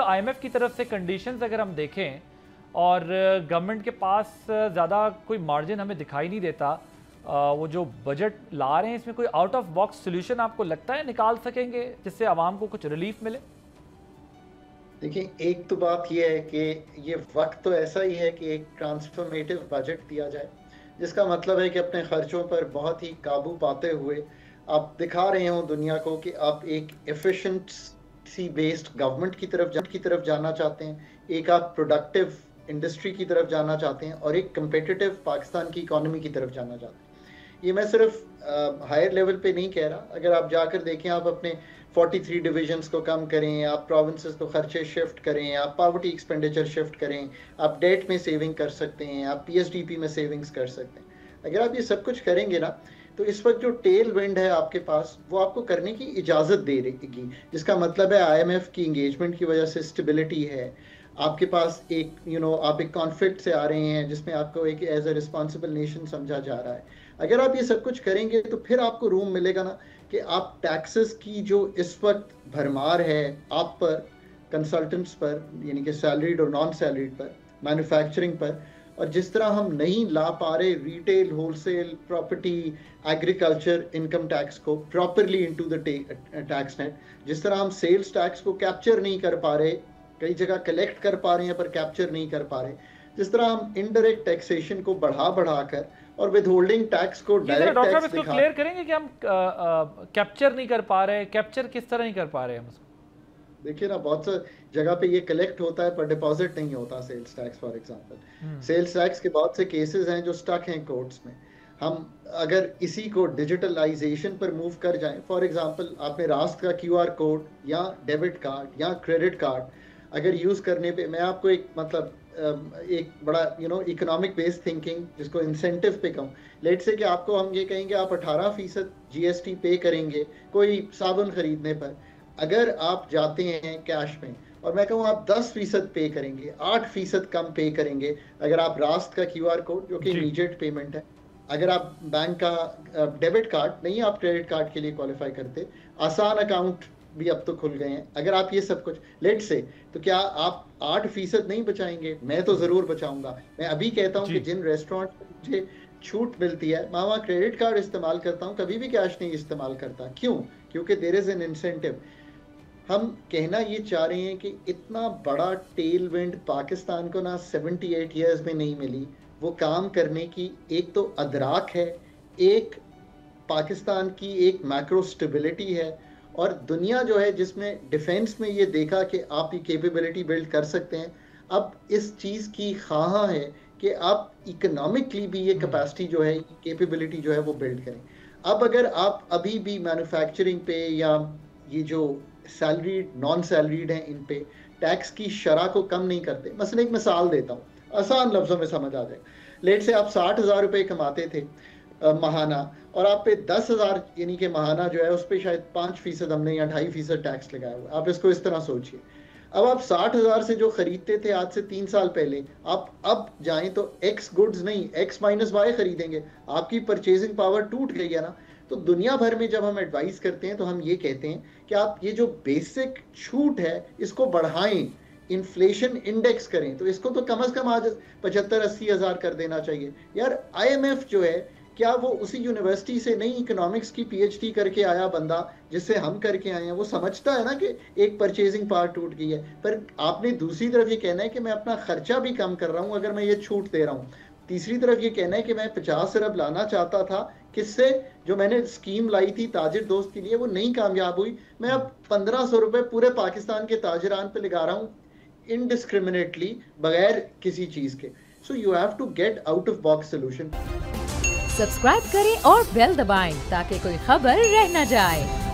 IMF की तरफ से कंडीशंस अगर हम देखें और गवर्नमेंट के पास ज़्यादा कोई मार्जिन हमें दिखाई नहीं देता, वो जो बजट ला रहे हैं इसमें कोई आउट ऑफ बॉक्स सोल्यूशन आपको लगता है निकाल सकेंगे जिससे आवाम को कुछ रिलीफ मिले? देखिए, एक तो बात यह है कि ये वक्त तो ऐसा ही है कि एक ट्रांसफॉर्मेटिव बजट दिया जाए, जिसका मतलब है कि अपने खर्चों पर बहुत ही काबू पाते हुए आप दिखा रहे हो दुनिया को कि आप एक एफिशिएंसी बेस्ड गवर्नमेंट की तरफ जाना चाहते हैं, एक आप प्रोडक्टिव इंडस्ट्री की तरफ जाना चाहते हैं और एक कंपेटिटिव पाकिस्तान की इकोनॉमी की तरफ जाना चाहते हैं। ये मैं सिर्फ हायर लेवल पे नहीं कह रहा, अगर आप जाकर देखें, आप अपने 43 डिविजन्स को कम करें, आप प्रोविंसेस को खर्चे शिफ्ट करें, आप पॉवर्टी एक्सपेंडिचर शिफ्ट करें, आप डेट में सेविंग कर सकते हैं, आप पीएसडीपी में सेविंग्स कर सकते हैं। अगर आप ये सब कुछ करेंगे ना, तो इस वक्त जो टेल विंड है आपके पास, वो आपको करने की इजाज़त दे रहेगी, जिसका मतलब है आईएमएफ की इंगेजमेंट की वजह से स्टेबिलिटी है। आपके पास एक आप एक कॉन्फ्लिक्ट से आ रहे हैं जिसमें आपको एक एज ए रिस्पॉन्सिबल नेशन समझा जा रहा है। अगर आप ये सब कुछ करेंगे तो फिर आपको रूम मिलेगा ना कि आप टैक्सेस की जो इस वक्त भरमार है आप पर, कंसल्टेंट्स पर, यानी कि सैलरीड और नॉन सैलरीड पर, मैन्युफैक्चरिंग पर, और जिस तरह हम नहीं ला पा रहे retail, wholesale, property, agriculture income tax को properly into the tax net, जिस तरह हम सेल्स टैक्स को कैप्चर नहीं कर पा रहे, कई जगह कलेक्ट कर पा रहे हैं पर कैप्चर नहीं कर पा रहे, जिस तरह हम इनडायरेक्ट टैक्सेशन को बढ़ा कर और विद होल्डिंग टैक्स को डायरेक्ट टैक्स इसको क्लियर करेंगे कि हम कैप्चर नहीं कर पा रहे, कैप्चर किस तरह नहीं कर पा रहे हम उसको? देखिए ना, बहुत सा जगह पे ये कलेक्ट होता है पर डिपॉजिट नहीं होता sales tax. For example sales tax के बहुत से केसेस हैं जो स्टक हैं कोर्ट्स में। हम अगर इसी को डिजिटलाइजेशन पर मूव कर जाएं, फॉर एग्जांपल आपने रास्त का क्यूआर कोड या डेबिट कार्ड या क्रेडिट कार्ड अगर यूज़ करने पे, मैं आपको एक एक बड़ा इकोनॉमिक बेस्ड थिंकिंग, जिसको इंसेंटिव पे कहूँ, लेट से कि आपको हम ये कहेंगे आप 18% जीएसटी पे करेंगे कोई साबुन खरीदने पर, अगर आप जाते हैं कैश में, और मैं कहूँ आप 10% पे करेंगे, 8% कम पे करेंगे अगर आप रास्त का क्यूआर कोड, जो कि इमीडिएट पेमेंट है, अगर आप बैंक का डेबिट कार्ड नहीं, आप क्रेडिट कार्ड के लिए क्वालिफाई करते, आसान अकाउंट भी अब तो खुल गए हैं, अगर आप ये सब कुछ लेट से, तो क्या आप 8% नहीं बचाएंगे? मैं तो जरूर बचाऊंगा। मैं अभी कहता हूँ कि जिन रेस्टोरेंट में मुझे छूट मिलती है, मैं वहाँ क्रेडिट कार्ड इस्तेमाल करता हूँ, कभी भी कैश नहीं इस्तेमाल करता। क्यों? क्योंकि देयर इज एन इंसेंटिव। हम कहना ये चाह रहे हैं कि इतना बड़ा टेल विंड पाकिस्तान को ना 78 ईयर्स में नहीं मिली। वो काम करने की एक तो अदराक है, एक पाकिस्तान की एक मैक्रो स्टेबिलिटी है, और दुनिया जो है जिसमें डिफेंस में ये देखा कि आप ये कैपेबिलिटी बिल्ड कर सकते हैं, अब इस चीज़ की ख्वाहा है कि आप इकोनॉमिकली भी ये कैपेसिटी जो है, कैपेबिलिटी जो है वो बिल्ड करें। अब अगर आप अभी भी मैन्युफैक्चरिंग पे या ये जो सैलरीड नॉन सैलरीड हैं इन पे टैक्स की शरह को कम नहीं करते, मसलन एक मिसाल देता हूँ, आसान लफ्ज़ों में समझ आ जाए। लेट से आप 60,000 रुपये कमाते थे महाना, और आप पे 10,000 यानी कि महाना जो है उस पर शायद 5% हमने या 2.5% टैक्स लगाया हुआ है। आप इसको इस तरह सोचिए, अब आप 60,000 से जो खरीदते थे आज से 3 साल पहले, आप अब जाएं तो एक्स गुड्स नहीं, एक्स माइनस वाई खरीदेंगे। आपकी परचेजिंग पावर टूट गई है ना। तो दुनिया भर में जब हम एडवाइस करते हैं तो हम ये कहते हैं कि आप ये जो बेसिक छूट है इसको बढ़ाएं, इन्फ्लेशन इंडेक्स करें, तो इसको तो कम से कम आज 75-80 हज़ार कर देना चाहिए। यार आईएमएफ जो है, क्या वो उसी यूनिवर्सिटी से नहीं इकोनॉमिक्स की पीएचडी करके आया बंदा जिससे हम करके आए हैं? वो समझता है ना कि एक परचेजिंग पावर टूट गई है। पर आपने दूसरी तरफ ये कहना है कि मैं अपना खर्चा भी कम कर रहा हूं अगर मैं ये छूट दे रहा हूं। तीसरी तरफ ये कहना है कि मैं 50 अरब लाना चाहता था, किससे? जो मैंने स्कीम लाई थी ताजिर दोस्त के लिए, वो नहीं कामयाब हुई, मैं अब 1500 रुपए पूरे पाकिस्तान के ताजिरान पे लगा रहा हूँ इनडिस्क्रिमिनेटली, बगैर किसी चीज के। So you have to get out of box solution. Subscribe करें और बेल दबाएं ताकि कोई खबर रह न जाए।